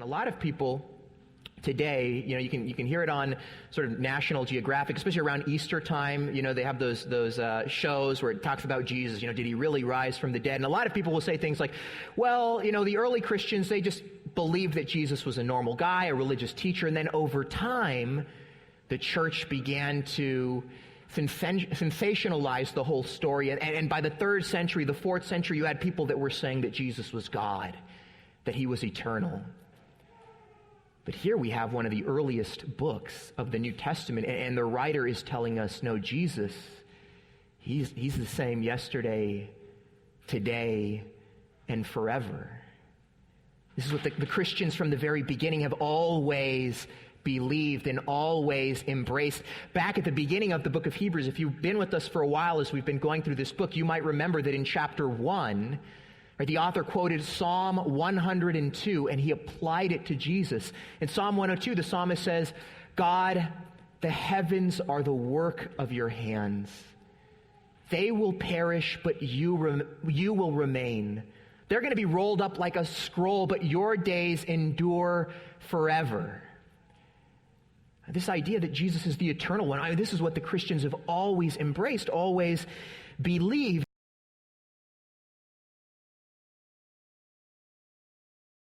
And a lot of people today, you can hear it on sort of National Geographic, especially around Easter time. They have those shows where it talks about Jesus. Did he really rise from the dead? And a lot of people will say things like, well, the early Christians, they just believed that Jesus was a normal guy, a religious teacher, and then over time, the church began to sensationalize the whole story. And by the 3rd century, the 4th century, you had people that were saying that Jesus was God, that he was eternal. But here we have one of the earliest books of the New Testament, and the writer is telling us, no, Jesus, he's the same yesterday, today, and forever. This is what the Christians from the very beginning have always believed and always embraced. Back at the beginning of the book of Hebrews, if you've been with us for a while as we've been going through this book, you might remember that in chapter 1, the author quoted Psalm 102, and he applied it to Jesus. In Psalm 102, the psalmist says, God, the heavens are the work of your hands. They will perish, but you will remain. They're going to be rolled up like a scroll, but your days endure forever. This idea that Jesus is the eternal one, this is what the Christians have always embraced, always believed.